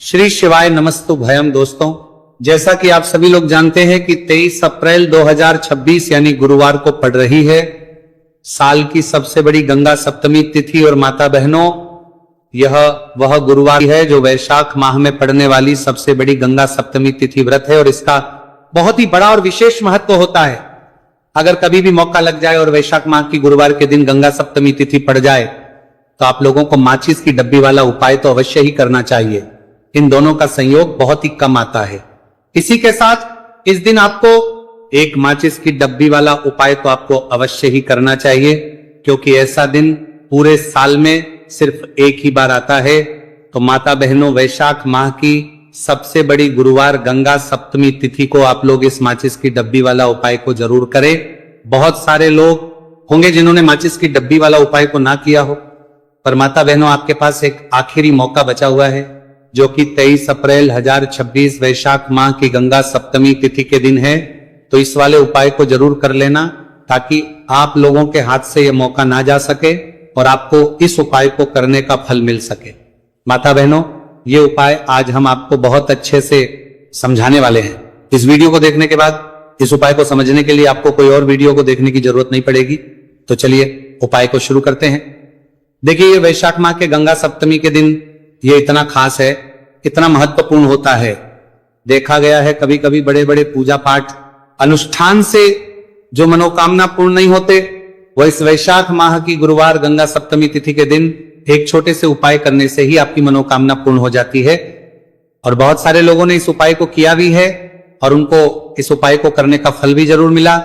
श्री शिवाय नमस्तु भयम। दोस्तों, जैसा कि आप सभी लोग जानते हैं कि 23 अप्रैल 2026 यानी गुरुवार को पड़ रही है साल की सबसे बड़ी गंगा सप्तमी तिथि। और माता बहनों, यह वह गुरुवार है जो वैशाख माह में पड़ने वाली सबसे बड़ी गंगा सप्तमी तिथि व्रत है और इसका बहुत ही बड़ा और विशेष महत्व होता है। अगर कभी भी मौका लग जाए और वैशाख माह की गुरुवार के दिन गंगा सप्तमी तिथि पड़ जाए तो आप लोगों को माचिस की डब्बी वाला उपाय तो अवश्य ही करना चाहिए। इन दोनों का संयोग बहुत ही कम आता है। इसी के साथ इस दिन आपको एक माचिस की डब्बी वाला उपाय तो आपको अवश्य ही करना चाहिए, क्योंकि ऐसा दिन पूरे साल में सिर्फ एक ही बार आता है। तो माता बहनों, वैशाख माह की सबसे बड़ी गुरुवार गंगा सप्तमी तिथि को आप लोग इस माचिस की डब्बी वाला उपाय को जरूर करें। बहुत सारे लोग होंगे जिन्होंने माचिस की डब्बी वाला उपाय को ना किया हो, पर माता बहनों, आपके पास एक आखिरी मौका बचा हुआ है जो कि 23 अप्रैल 2026 वैशाख माह की गंगा सप्तमी तिथि के दिन है। तो इस वाले उपाय को जरूर कर लेना ताकि आप लोगों के हाथ से यह मौका ना जा सके और आपको इस उपाय को करने का फल मिल सके। माता बहनों, ये उपाय आज हम आपको बहुत अच्छे से समझाने वाले हैं। इस वीडियो को देखने के बाद इस उपाय को समझने के लिए आपको कोई और वीडियो को देखने की जरूरत नहीं पड़ेगी। तो चलिए उपाय को शुरू करते हैं। देखिए, ये वैशाख माह के गंगा सप्तमी के दिन ये इतना खास है, इतना महत्वपूर्ण होता है। देखा गया है कभी कभी बड़े बड़े पूजा पाठ अनुष्ठान से जो मनोकामना पूर्ण नहीं होते, वह इस वैशाख माह की गुरुवार गंगा सप्तमी तिथि के दिन एक छोटे से उपाय करने से ही आपकी मनोकामना पूर्ण हो जाती है। और बहुत सारे लोगों ने इस उपाय को किया भी है और उनको इस उपाय को करने का फल भी जरूर मिला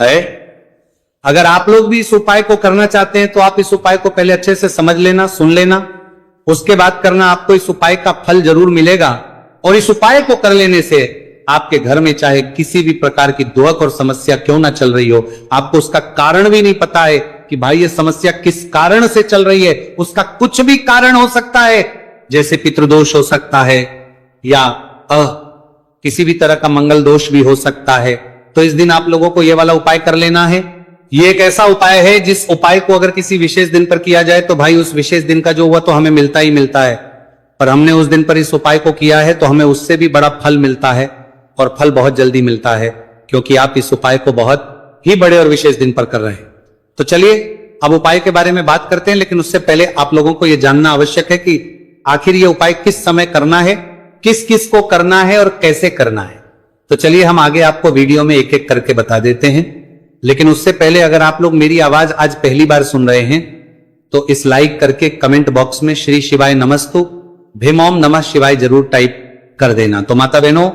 है। अगर आप लोग भी इस उपाय को करना चाहते हैं तो आप इस उपाय को पहले अच्छे से समझ लेना, सुन लेना, उसके बाद करना। आपको इस उपाय का फल जरूर मिलेगा। और इस उपाय को कर लेने से आपके घर में चाहे किसी भी प्रकार की दुख और समस्या क्यों ना चल रही हो, आपको उसका कारण भी नहीं पता है कि भाई ये समस्या किस कारण से चल रही है, उसका कुछ भी कारण हो सकता है। जैसे पितृदोष हो सकता है या किसी भी तरह का मंगल दोष भी हो सकता है। तो इस दिन आप लोगों को यह वाला उपाय कर लेना है। ये एक ऐसा उपाय है जिस उपाय को अगर किसी विशेष दिन पर किया जाए तो भाई उस विशेष दिन का जो हुआ तो हमें मिलता ही मिलता है। पर हमने उस दिन पर इस उपाय को किया है तो हमें उससे भी बड़ा फल मिलता है और फल बहुत जल्दी मिलता है, क्योंकि आप इस उपाय को बहुत ही बड़े और विशेष दिन पर कर रहे हैं। तो चलिए अब उपाय के बारे में बात करते हैं, लेकिन उससे पहले आप लोगों को यह जानना आवश्यक है कि आखिर यह उपाय किस समय करना है, किस किस को करना है और कैसे करना है। तो चलिए हम आगे आपको वीडियो में एक एक करके बता देते हैं। लेकिन उससे पहले अगर आप लोग मेरी आवाज आज पहली बार सुन रहे हैं तो इस लाइक करके कमेंट बॉक्स में श्री शिवाय नमस्तु भीम ओम नमः शिवाय जरूर टाइप कर देना। तो माता बहनों,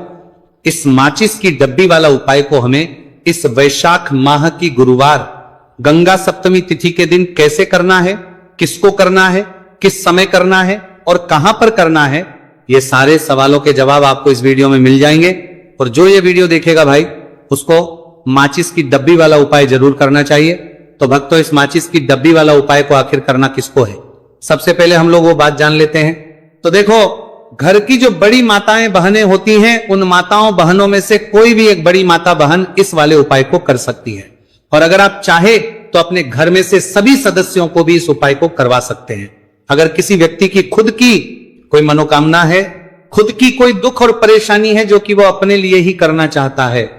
इस माचिस की डब्बी वाला उपाय को हमें इस वैशाख माह की गुरुवार गंगा सप्तमी तिथि के दिन कैसे करना है, किसको करना है, किस समय करना है और कहां पर करना है, ये सारे सवालों के जवाब आपको इस वीडियो में मिल जाएंगे। और जो ये वीडियो देखेगा भाई, उसको माचिस की डब्बी वाला उपाय जरूर करना चाहिए। तो भक्तों, इस माचिस की डब्बी वाला उपाय को आखिर करना किसको है, सबसे पहले हम लोग वो बात जान लेते हैं। तो देखो, घर की जो बड़ी माताएं बहनें होती हैं, उन माताओं बहनों में से कोई भी एक बड़ी माता बहन इस वाले उपाय को कर सकती है। और अगर आप चाहे तो अपने घर में से सभी सदस्यों को भी इस उपाय को करवा सकते हैं। अगर किसी व्यक्ति की खुद की कोई मनोकामना है, खुद की कोई दुख और परेशानी है जो कि वो अपने लिए ही करना चाहता है,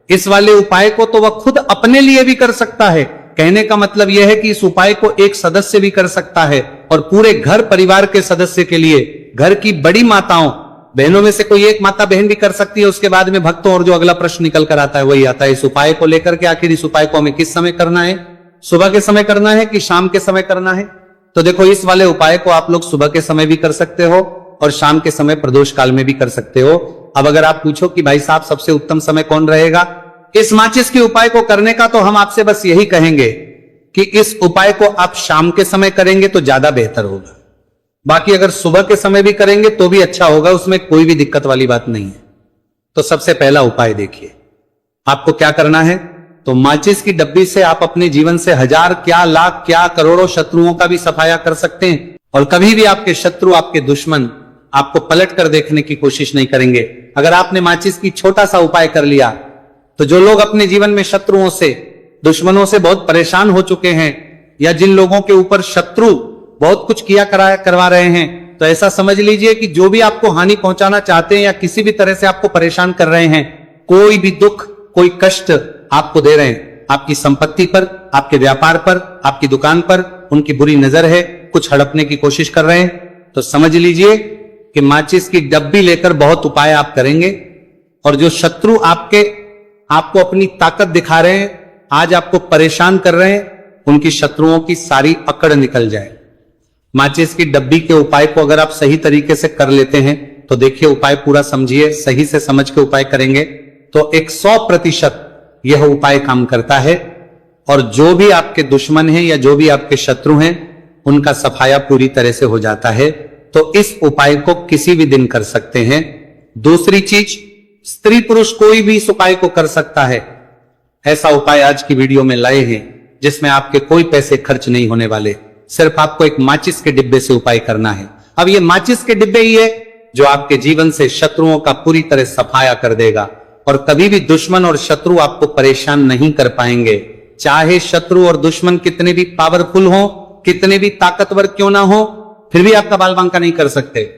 इस वाले उपाय को तो वह खुद अपने लिए भी कर सकता है। कहने का मतलब यह है कि इस उपाय को एक सदस्य भी कर सकता है और पूरे घर परिवार के सदस्य के लिए, घर की बड़ी माताओं बहनों में से कोई एक माता बहन भी कर सकती है। उसके बाद में भक्तों और जो अगला प्रश्न निकल कर आता है वही आता है इस उपाय को लेकर के, आखिर इस उपाय को हमें किस समय करना है, सुबह के समय करना है कि शाम के समय करना है। तो देखो, इस वाले उपाय को आप लोग सुबह के समय भी कर सकते हो और शाम के समय प्रदोष काल में भी कर सकते हो। अब अगर आप पूछो कि भाई साहब सबसे उत्तम समय कौन रहेगा इस माचिस के उपाय को करने का, तो हम आपसे बस यही कहेंगे कि इस उपाय को आप शाम के समय करेंगे तो ज्यादा बेहतर होगा। बाकी अगर सुबह के समय भी करेंगे तो भी अच्छा होगा, उसमें कोई भी दिक्कत वाली बात नहीं है। तो सबसे पहला उपाय देखिए, आपको क्या करना है। तो माचिस की डब्बी से आप अपने जीवन से हजार क्या लाख क्या करोड़ों शत्रुओं का भी सफाया कर सकते हैं और कभी भी आपके शत्रु, आपके दुश्मन आपको पलट कर देखने की कोशिश नहीं करेंगे। अगर आपने माचिस की छोटा सा उपाय कर लिया तो जो लोग अपने जीवन में शत्रुओं से, दुश्मनों से बहुत परेशान हो चुके हैं या जिन लोगों के ऊपर शत्रु बहुत कुछ करवा रहे हैं, तो ऐसा समझ लीजिए कि जो भी आपको हानि पहुंचाना चाहते हैं या किसी भी तरह से आपको परेशान कर रहे हैं, कोई भी दुख, कोई कष्ट आपको दे रहे हैं, आपकी संपत्ति पर, आपके व्यापार पर, आपकी दुकान पर उनकी बुरी नजर है, कुछ हड़पने की कोशिश कर रहे हैं, तो समझ लीजिए कि माचिस की डब्बी लेकर बहुत उपाय आप करेंगे। और जो शत्रु आपको अपनी ताकत दिखा रहे हैं, आज आपको परेशान कर रहे हैं, उनकी शत्रुओं की सारी अकड़ निकल जाए। माचिस की डब्बी के उपाय को अगर आप सही तरीके से कर लेते हैं तो देखिए, उपाय पूरा समझिए, सही से समझ के उपाय करेंगे तो 100% यह उपाय काम करता है। और जो भी आपके दुश्मन हैं या जो भी आपके शत्रु हैं, उनका सफाया पूरी तरह से हो जाता है। तो इस उपाय को किसी भी दिन कर सकते हैं। दूसरी चीज, स्त्री पुरुष कोई भी इस उपाय को कर सकता है। ऐसा उपाय आज की वीडियो में लाए हैं जिसमें आपके कोई पैसे खर्च नहीं होने वाले, सिर्फ आपको एक माचिस के डिब्बे से उपाय करना है। अब ये माचिस के डिब्बे ही है जो आपके जीवन से शत्रुओं का पूरी तरह सफाया कर देगा और कभी भी दुश्मन और शत्रु आपको परेशान नहीं कर पाएंगे। चाहे शत्रु और दुश्मन कितने भी पावरफुल हो, कितने भी ताकतवर क्यों ना हो, फिर भी आपका बाल बांका नहीं कर सकते।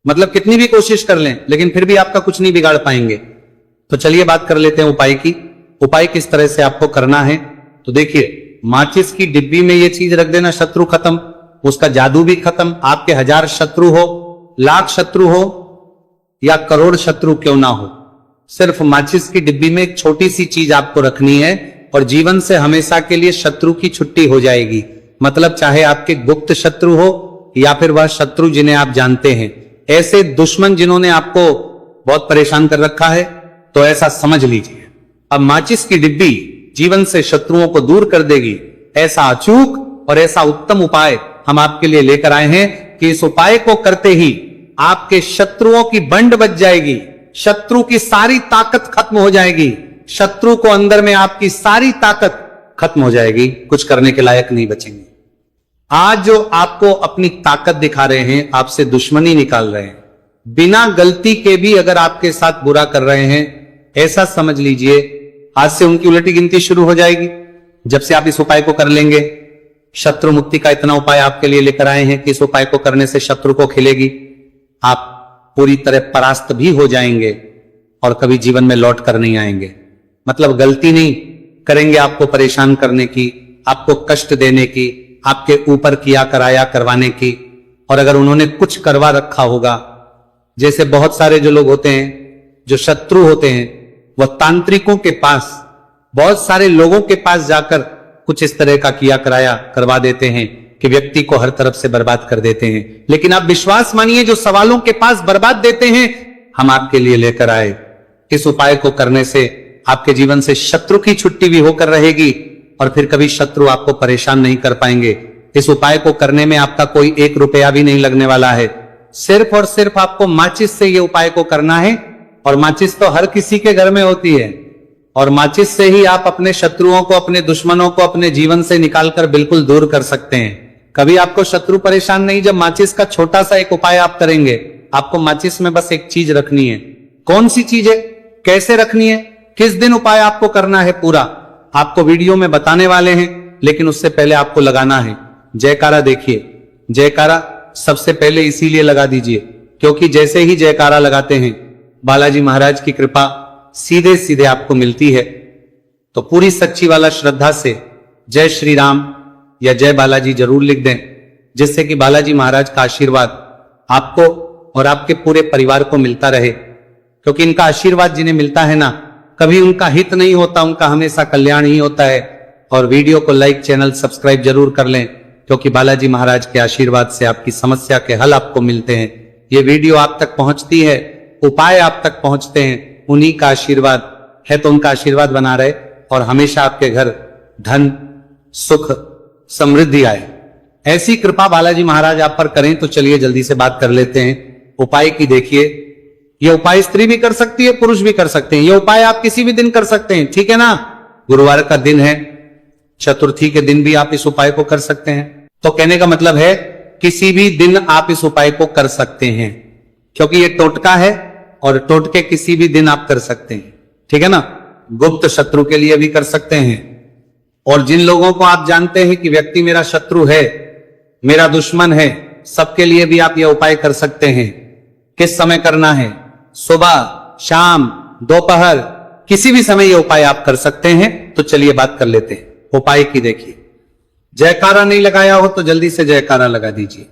मतलब कितनी भी कोशिश कर लें, लेकिन फिर भी आपका कुछ नहीं बिगाड़ पाएंगे। तो चलिए बात कर लेते हैं उपाय की। उपाय किस तरह से आपको करना है, तो देखिए, माचिस की डिब्बी में ये चीज रख देना, शत्रु खत्म, उसका जादू भी खत्म। आपके 1000 शत्रु हो, लाख शत्रु हो या करोड़ शत्रु क्यों ना हो, सिर्फ माचिस की डिब्बी में एक छोटी सी चीज आपको रखनी है और जीवन से हमेशा के लिए शत्रु की छुट्टी हो जाएगी। मतलब चाहे आपके गुप्त शत्रु हो या फिर वह शत्रु जिन्हें आप जानते हैं, ऐसे दुश्मन जिन्होंने आपको बहुत परेशान कर रखा है, तो ऐसा समझ लीजिए। अब माचिस की डिब्बी जीवन से शत्रुओं को दूर कर देगी। ऐसा अचूक और ऐसा उत्तम उपाय हम आपके लिए लेकर आए हैं कि इस उपाय को करते ही आपके शत्रुओं की बंड बच जाएगी, शत्रु की सारी ताकत खत्म हो जाएगी, शत्रु को अंदर में आपकी सारी ताकत खत्म हो जाएगी, कुछ करने के लायक नहीं बचेंगे। आज जो आपको अपनी ताकत दिखा रहे हैं, आपसे दुश्मनी निकाल रहे हैं, बिना गलती के भी अगर आपके साथ बुरा कर रहे हैं, ऐसा समझ लीजिए आज से उनकी उलटी गिनती शुरू हो जाएगी। जब से आप इस उपाय को कर लेंगे, शत्रु मुक्ति का इतना उपाय आपके लिए लेकर आए हैं कि इस उपाय को करने से शत्रु को खिलेगी, आप पूरी तरह परास्त भी हो जाएंगे और कभी जीवन में लौट कर नहीं आएंगे। मतलब गलती नहीं करेंगे आपको परेशान करने की, आपको कष्ट देने की, आपके ऊपर किया कराया करवाने की। और अगर उन्होंने कुछ करवा रखा होगा, जैसे बहुत सारे जो लोग होते हैं, जो शत्रु होते हैं, वह तांत्रिकों के पास, बहुत सारे लोगों के पास जाकर कुछ इस तरह का किया कराया करवा देते हैं कि व्यक्ति को हर तरफ से बर्बाद कर देते हैं। लेकिन आप विश्वास मानिए, जो सवालों के पास बर्बाद देते हैं, हम आपके लिए लेकर आए। इस उपाय को करने से आपके जीवन से शत्रु की छुट्टी भी होकर रहेगी और फिर कभी शत्रु आपको परेशान नहीं कर पाएंगे। इस उपाय को करने में आपका कोई 1 रुपया भी नहीं लगने वाला है। सिर्फ और सिर्फ आपको माचिस से ये उपाय को करना है। और माचिस तो हर किसी के घर में होती है और माचिस से ही आप अपने शत्रुओं को, अपने दुश्मनों को अपने जीवन से निकालकर बिल्कुल दूर कर सकते हैं। कभी आपको शत्रु परेशान नहीं, जब माचिस का छोटा सा एक उपाय आप करेंगे। आपको माचिस में बस एक चीज रखनी है। कौन सी चीज है, कैसे रखनी है, किस दिन उपाय आपको करना है, पूरा आपको वीडियो में बताने वाले हैं। लेकिन उससे पहले आपको लगाना है जयकारा। देखिए, जयकारा सबसे पहले इसीलिए लगा दीजिए क्योंकि जैसे ही जयकारा लगाते हैं, बालाजी महाराज की कृपा सीधे सीधे आपको मिलती है। तो पूरी सच्ची वाला श्रद्धा से जय श्री राम या जय बालाजी जरूर लिख दें, जिससे कि बालाजी महाराज का आशीर्वाद आपको और आपके पूरे परिवार को मिलता रहे। क्योंकि इनका आशीर्वाद जिन्हें मिलता है ना, कभी उनका हित नहीं होता, उनका हमेशा कल्याण ही होता है। और वीडियो को लाइक, चैनल सब्सक्राइब जरूर कर लें, क्योंकि बालाजी महाराज के आशीर्वाद से आपकी समस्या के हल आपको मिलते हैं। ये वीडियो आप तक पहुंचती है, उपाय आप तक पहुंचते हैं, उन्हीं का आशीर्वाद है। तो उनका आशीर्वाद बना रहे और हमेशा आपके घर धन, सुख, समृद्धि आए, ऐसी कृपा बालाजी महाराज आप पर करें। तो चलिए जल्दी से बात कर लेते हैं उपाय की। देखिए, यह उपाय स्त्री भी कर सकती है, पुरुष भी कर सकते हैं। यह उपाय आप किसी भी दिन कर सकते हैं, ठीक है ना। गुरुवार का दिन है, चतुर्थी के दिन भी आप इस उपाय को कर सकते हैं। तो कहने का मतलब है किसी भी दिन आप इस उपाय को कर सकते हैं, क्योंकि ये टोटका है और टोटके किसी भी दिन आप कर सकते हैं, ठीक है ना। गुप्त शत्रु के लिए भी कर सकते हैं। और जिन लोगों को आप जानते हैं कि व्यक्ति मेरा शत्रु है, मेरा दुश्मन है, सबके लिए भी आप यह उपाय कर सकते हैं। किस समय करना है? सुबह, शाम, दोपहर, किसी भी समय यह उपाय आप कर सकते हैं। तो चलिए बात कर लेते हैं उपाय की। देखिए, जयकारा नहीं लगाया हो तो जल्दी से जयकारा लगा दीजिए।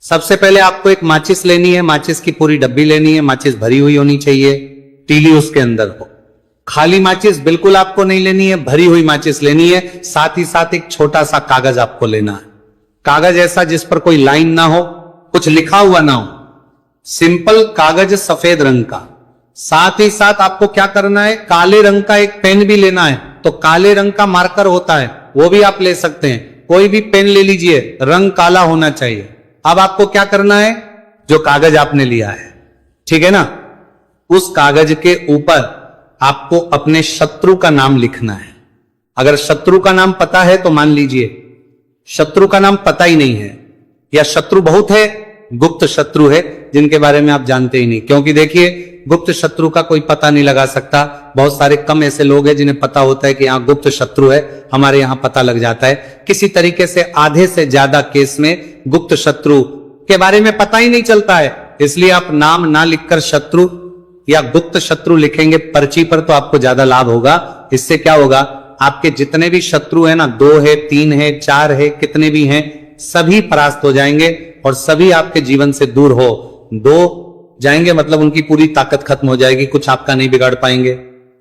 सबसे पहले आपको एक माचिस लेनी है, माचिस की पूरी डब्बी लेनी है, माचिस भरी हुई होनी चाहिए, तीली उसके अंदर हो। खाली माचिस बिल्कुल आपको नहीं लेनी है, भरी हुई माचिस लेनी है। साथ ही साथ एक छोटा सा कागज आपको लेना है, कागज ऐसा जिस पर कोई लाइन ना हो, कुछ लिखा हुआ ना हो, सिंपल कागज सफेद रंग का। साथ ही साथ आपको क्या करना है, काले रंग का एक पेन भी लेना है। तो काले रंग का मार्कर होता है, वो भी आप ले सकते हैं। कोई भी पेन ले लीजिए, रंग काला होना चाहिए। अब आपको क्या करना है, जो कागज आपने लिया है, ठीक है ना, उस कागज के ऊपर आपको अपने शत्रु का नाम लिखना है। अगर शत्रु का नाम पता है तो मान लीजिए, शत्रु का नाम पता ही नहीं है, या शत्रु बहुत है, गुप्त शत्रु है जिनके बारे में आप जानते ही नहीं। क्योंकि देखिए, गुप्त शत्रु का कोई पता नहीं लगा सकता। बहुत सारे कम ऐसे लोग हैं जिन्हें पता होता है कि यहाँ गुप्त शत्रु है, हमारे यहाँ पता लग जाता है। किसी तरीके से आधे से ज्यादा केस में गुप्त शत्रु के बारे में पता ही नहीं चलता है। इसलिए आप नाम ना लिखकर शत्रु या गुप्त शत्रु लिखेंगे पर्ची पर तो आपको ज्यादा लाभ होगा। इससे क्या होगा, आपके जितने भी शत्रु है ना, 2 है, 3 है, 4 है, कितने भी हैं, सभी परास्त हो जाएंगे और सभी आपके जीवन से दूर हो जाएंगे। मतलब उनकी पूरी ताकत खत्म हो जाएगी, कुछ आपका नहीं बिगाड़ पाएंगे।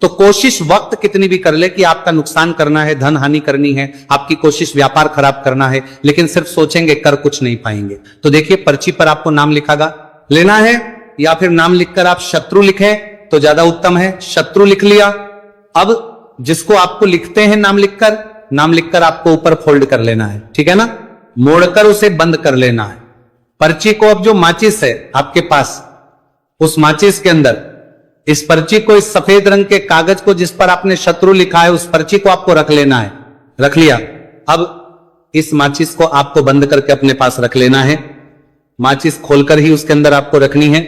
तो कोशिश वक्त कितनी भी कर ले कि आपका नुकसान करना है, धन हानि करनी है, आपकी कोशिश व्यापार खराब करना है, लेकिन सिर्फ सोचेंगे, कर कुछ नहीं पाएंगे। तो देखिए, पर्ची पर आपको नाम लिखागा लेना है, या फिर नाम लिखकर आप शत्रु लिखें तो ज्यादा उत्तम है। शत्रु लिख लिया। अब जिसको आपको लिखते हैं नाम लिखकर आपको ऊपर फोल्ड कर लेना है, ठीक है ना, मोड़कर उसे बंद कर लेना है। पर्ची को अब जो माचिस है आपके पास, उस माचिस के अंदर इस पर्ची को, इस सफेद रंग के कागज को जिस पर आपने शत्रु लिखा है, उस पर्ची को आपको रख लेना है। रख लिया। अब इस माचिस को आपको बंद करके अपने पास रख लेना है। माचिस खोलकर ही उसके अंदर आपको रखनी है।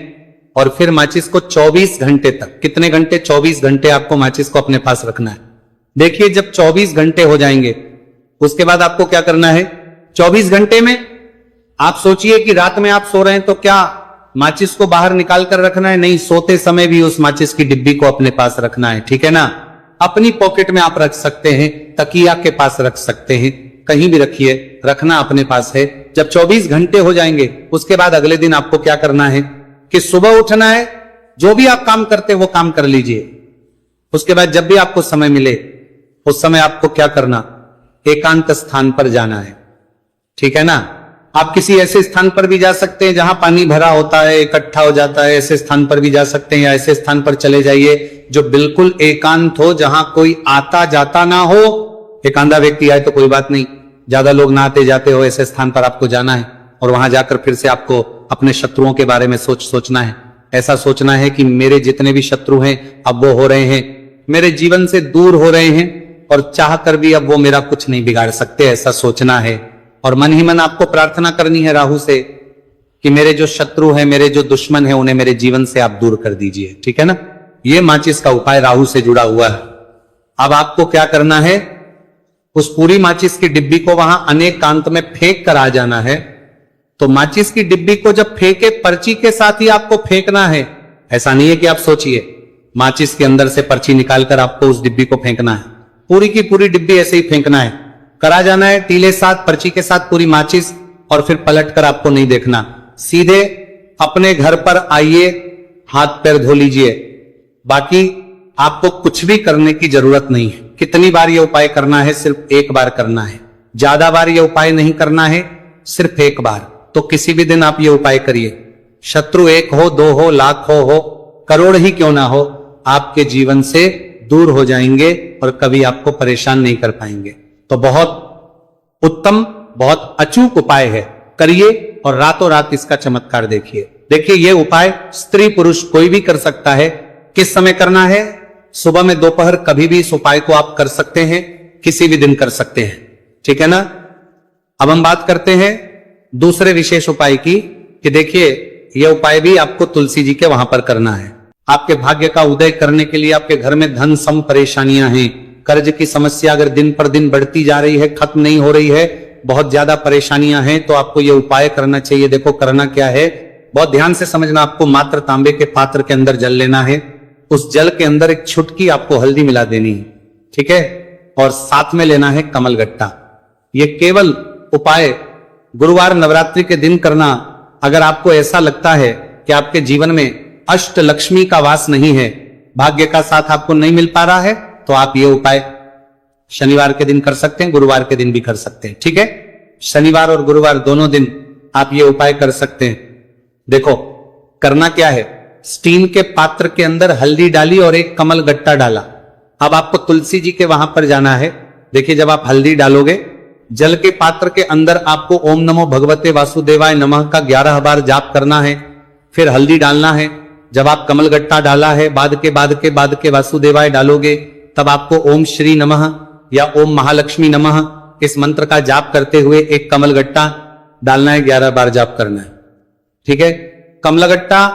और फिर माचिस को 24 घंटे तक, कितने घंटे, 24 घंटे आपको माचिस को अपने पास रखना है। देखिए, जब 24 घंटे हो जाएंगे उसके बाद आपको क्या करना है, 24 घंटे में आप सोचिए कि रात में आप सो रहे हैं तो क्या माचिस को बाहर निकाल कर रखना है? नहीं, सोते समय भी उस माचिस की डिब्बी को अपने पास रखना है, ठीक है ना। अपनी पॉकेट में आप रख सकते हैं, तकिया के पास रख सकते हैं, कहीं भी रखिए, रखना अपने पास है। जब 24 घंटे हो जाएंगे उसके बाद अगले दिन आपको क्या करना है कि सुबह उठना है, जो भी आप काम करते वो काम कर लीजिए। उसके बाद जब भी आपको समय मिले उस समय आपको क्या करना, एकांत स्थान पर जाना है, ठीक है ना। आप किसी ऐसे स्थान पर भी जा सकते हैं जहां पानी भरा होता है, इकट्ठा हो जाता है, ऐसे स्थान पर भी जा सकते हैं, या ऐसे स्थान पर चले जाइए जो बिल्कुल एकांत हो, जहां कोई आता जाता ना हो। एक आंधा व्यक्ति आए तो कोई बात नहीं, ज्यादा लोग ना आते जाते हो, ऐसे स्थान पर आपको जाना है और वहां जाकर फिर से आपको अपने शत्रुओं के बारे में सोचना है। ऐसा सोचना है कि मेरे जितने भी शत्रु हैं अब वो हो रहे हैं, मेरे जीवन से दूर हो रहे हैं और चाह कर भी अब वो मेरा कुछ नहीं बिगाड़ सकते, ऐसा सोचना है। और मन ही मन आपको प्रार्थना करनी है राहु से कि मेरे जो शत्रु हैं, मेरे जो दुश्मन हैं, उन्हें मेरे जीवन से आप दूर कर दीजिए, ठीक है ना। ये माचिस का उपाय राहु से जुड़ा हुआ है। अब आपको क्या करना है, उस पूरी माचिस की डिब्बी को वहां अनेकांत में फेंक कर आ जाना है। तो माचिस की डिब्बी को जब फेंके, पर्ची के साथ ही आपको फेंकना है। ऐसा नहीं है कि आप सोचिए माचिस के अंदर से पर्ची निकालकर आपको उस डिब्बी को फेंकना है, पूरी की पूरी डिब्बी ऐसे ही फेंकना है। करा जाना है टीले साथ, पर्ची के साथ पूरी माचिस, और फिर पलट कर आपको नहीं देखना। सीधे अपने घर पर आइए, हाथ पैर धो लीजिए, बाकी आपको कुछ भी करने की जरूरत नहीं है। कितनी बार यह उपाय करना है? सिर्फ एक बार करना है, ज्यादा बार यह उपाय नहीं करना है, सिर्फ एक बार। तो किसी भी दिन आप ये उपाय करिए। शत्रु 1 हो, 2 हो, लाख हो, करोड़ ही क्यों ना हो, आपके जीवन से दूर हो जाएंगे और कभी आपको परेशान नहीं कर पाएंगे। तो बहुत उत्तम, बहुत अचूक उपाय है, करिए और रातों रात इसका चमत्कार देखिए। देखिए, यह उपाय स्त्री पुरुष कोई भी कर सकता है। किस समय करना है? सुबह में, दोपहर, कभी भी इस उपाय को आप कर सकते हैं, किसी भी दिन कर सकते हैं, ठीक है ना। अब हम बात करते हैं दूसरे विशेष उपाय की कि देखिए, यह उपाय भी आपको तुलसी जी के वहां पर करना है। आपके भाग्य का उदय करने के लिए आपके घर में धन सम परेशानियां हैं, कर्ज की समस्या अगर दिन पर दिन बढ़ती जा रही है, खत्म नहीं हो रही है, बहुत ज्यादा परेशानियां हैं तो आपको ये उपाय करना चाहिए। देखो करना क्या है, बहुत ध्यान से समझना। आपको मात्र तांबे के पात्र के अंदर जल लेना है, उस जल के अंदर एक छुटकी आपको हल्दी मिला देनी है, ठीक है, और साथ में लेना है कमलगट्टा। ये केवल उपाय गुरुवार नवरात्रि के दिन करना। अगर आपको ऐसा लगता है कि आपके जीवन में अष्ट लक्ष्मी का वास नहीं है, भाग्य का साथ आपको नहीं मिल पा रहा है, तो आप ये उपाय शनिवार के दिन कर सकते हैं, गुरुवार के दिन भी कर सकते हैं, ठीक है। शनिवार और गुरुवार दोनों दिन आप ये उपाय कर सकते हैं। देखो करना क्या है, स्टील के पात्र के अंदर हल्दी डाली और एक कमल गट्टा डाला। अब आपको तुलसी जी के वहां पर जाना है। देखिए जब आप हल्दी डालोगे, जल के पात्र के अंदर आपको ओम नमो भगवते वासुदेवाय नमः का 11 बार जाप करना है, फिर हल्दी डालना है। जब आप कमल गट्टा डाला है, बाद के वासुदेवाय डालोगे, तब आपको ओम श्री नमः या ओम महालक्ष्मी नमः इस मंत्र का जाप करते हुए एक कमलगट्टा डालना है, 11 बार जाप करना है, ठीक है। कमलगट्टा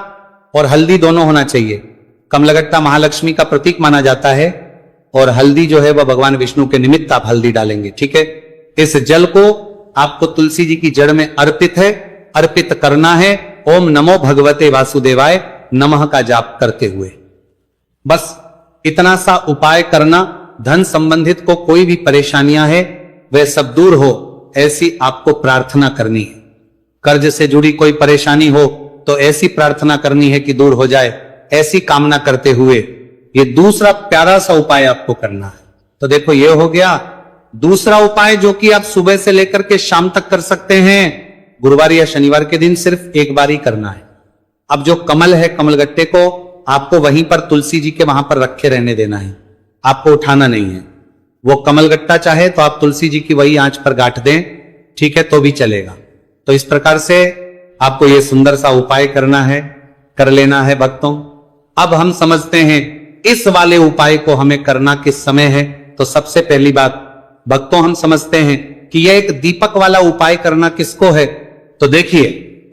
और हल्दी दोनों होना चाहिए। कमलगट्टा महालक्ष्मी का प्रतीक माना जाता है और हल्दी जो है वह भगवान विष्णु के निमित्त आप हल्दी डालेंगे, ठीक है। इस जल को आपको तुलसी जी की जड़ में अर्पित करना है, ओम नमो भगवते वासुदेवाय नमः का जाप करते हुए। बस इतना सा उपाय करना। धन संबंधित को कोई भी परेशानियां है वह सब दूर हो, ऐसी आपको प्रार्थना करनी है। कर्ज से जुड़ी कोई परेशानी हो तो ऐसी प्रार्थना करनी है कि दूर हो जाए, ऐसी कामना करते हुए ये दूसरा प्यारा सा उपाय आपको करना है। तो देखो ये हो गया दूसरा उपाय, जो कि आप सुबह से लेकर के शाम तक कर सकते हैं। गुरुवार या शनिवार के दिन सिर्फ एक बार ही करना है। अब जो कमल है, कमलगट्टे को आपको वहीं पर तुलसी जी के वहां पर रखे रहने देना है, आपको उठाना नहीं है। वो कमलगट्टा चाहे तो आप तुलसी जी की वही आंच पर गांठ दें, ठीक है, तो भी चलेगा। तो इस प्रकार से आपको ये सुंदर सा उपाय करना है, कर लेना है भक्तों। अब हम समझते हैं इस वाले उपाय को हमें करना किस समय है। तो सबसे पहली बात भक्तों, हम समझते हैं कि यह एक दीपक वाला उपाय करना किसको है। तो देखिए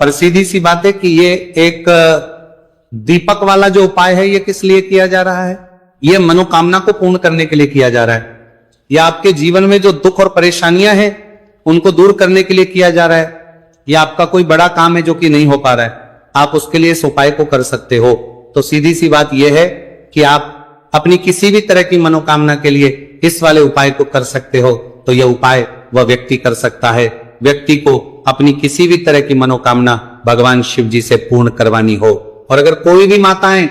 पर सीधी सी बात है कि ये एक दीपक वाला जो उपाय है ये किस लिए किया जा रहा है, यह मनोकामना को पूर्ण करने के लिए किया जा रहा है, या आपके जीवन में जो दुख और परेशानियां हैं उनको दूर करने के लिए किया जा रहा है, या आपका कोई बड़ा काम है जो कि नहीं हो पा रहा है, आप उसके लिए इस उपाय को कर सकते हो। तो सीधी सी बात यह है कि आप अपनी किसी भी तरह की मनोकामना के लिए इस वाले उपाय को कर सकते हो। तो यह उपाय वह व्यक्ति कर सकता है, व्यक्ति को अपनी किसी भी तरह की मनोकामना भगवान शिव जी से पूर्ण करवानी हो। और अगर कोई भी माताएं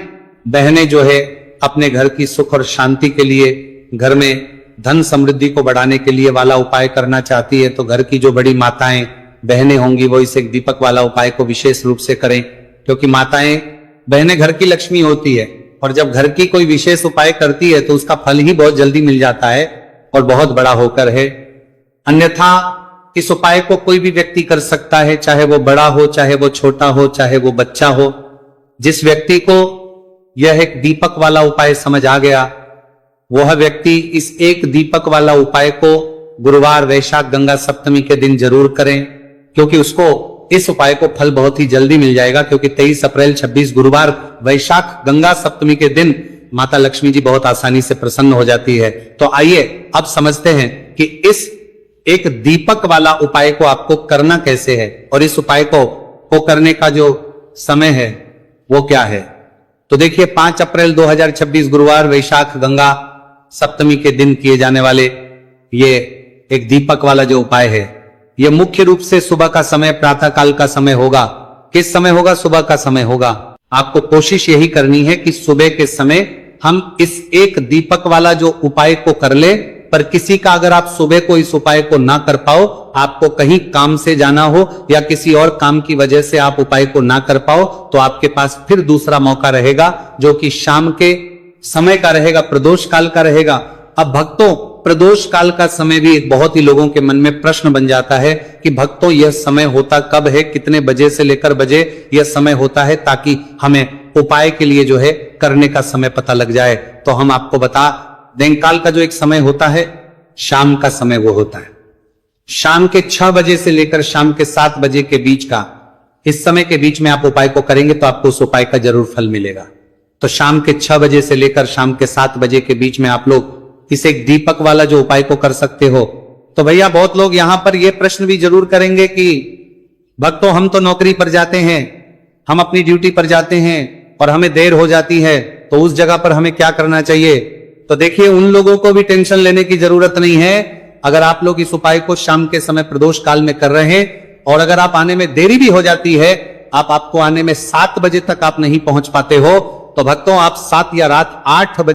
बहनें जो है अपने घर की सुख और शांति के लिए, घर में धन समृद्धि को बढ़ाने के लिए वाला उपाय करना चाहती है, तो घर की जो बड़ी माताएं बहनें होंगी वो इस एक दीपक वाला उपाय को विशेष रूप से करें, क्योंकि माताएं बहनें घर की लक्ष्मी होती है, और जब घर की कोई विशेष उपाय करती है तो उसका फल ही बहुत जल्दी मिल जाता है और बहुत बड़ा होकर है। अन्यथा इस उपाय को कोई भी व्यक्ति कर सकता है, चाहे वो बड़ा हो, चाहे वो छोटा हो, चाहे वो बच्चा हो। जिस व्यक्ति को यह एक दीपक वाला उपाय समझ आ गया, वह व्यक्ति इस एक दीपक वाला उपाय को गुरुवार वैशाख गंगा सप्तमी के दिन जरूर करें, क्योंकि उसको इस उपाय को फल बहुत ही जल्दी मिल जाएगा। क्योंकि 23 अप्रैल 26 गुरुवार वैशाख गंगा सप्तमी के दिन माता लक्ष्मी जी बहुत आसानी से प्रसन्न हो जाती है। तो आइए अब समझते हैं कि इस एक दीपक वाला उपाय को आपको करना कैसे है, और इस उपाय को करने का जो समय है वो क्या है। तो देखिए 5 अप्रैल 2026 गुरुवार वैशाख गंगा सप्तमी के दिन किए जाने वाले ये एक दीपक वाला जो उपाय है, ये मुख्य रूप से सुबह का समय, प्रातः काल का समय होगा। किस समय होगा? सुबह का समय होगा। आपको कोशिश यही करनी है कि सुबह के समय हम इस एक दीपक वाला जो उपाय को कर ले। पर किसी का अगर आप सुबह को इस उपाय को ना कर पाओ, आपको कहीं काम से जाना हो या किसी और काम की वजह से आप उपाय को ना कर पाओ, तो आपके पास फिर दूसरा मौका रहेगा जो कि शाम के समय का रहेगा, प्रदोष काल का रहेगा। अब भक्तों, प्रदोष काल का समय भी एक बहुत ही लोगों के मन में प्रश्न बन जाता है कि भक्तों यह समय होता कब है, कितने बजे से लेकर बजे यह समय होता है, ताकि हमें उपाय के लिए जो है करने का समय पता लग जाए। तो हम आपको बता दें, काल का जो एक समय होता है, शाम का समय वो होता है। शाम के 6 बजे से लेकर शाम के 7 बजे के बीच का, इस समय के बीच में आप उपाय को करेंगे तो आपको उस उपाय का जरूर फल मिलेगा। तो शाम के 6 बजे से लेकर शाम के 7 बजे के बीच में आप लोग इस एक दीपक वाला जो उपाय को कर सकते हो। तो भैया बहुत लोग यहां पर यह प्रश्न भी जरूर करेंगे कि भक्तों हम तो नौकरी पर जाते हैं, हम अपनी ड्यूटी पर जाते हैं और हमें देर हो जाती है, तो उस जगह पर हमें क्या करना चाहिए। तो देखिए उन लोगों को भी टेंशन लेने की जरूरत नहीं है। अगर आप लोग इस उपाय को शाम के समय प्रदोष काल में कर रहे हैं और अगर आप आने में देरी भी हो जाती है, आपको आने में 7 बजे तक आप नहीं पहुंच पाते हो, तो भक्तों आप 7 या रात 8 बजे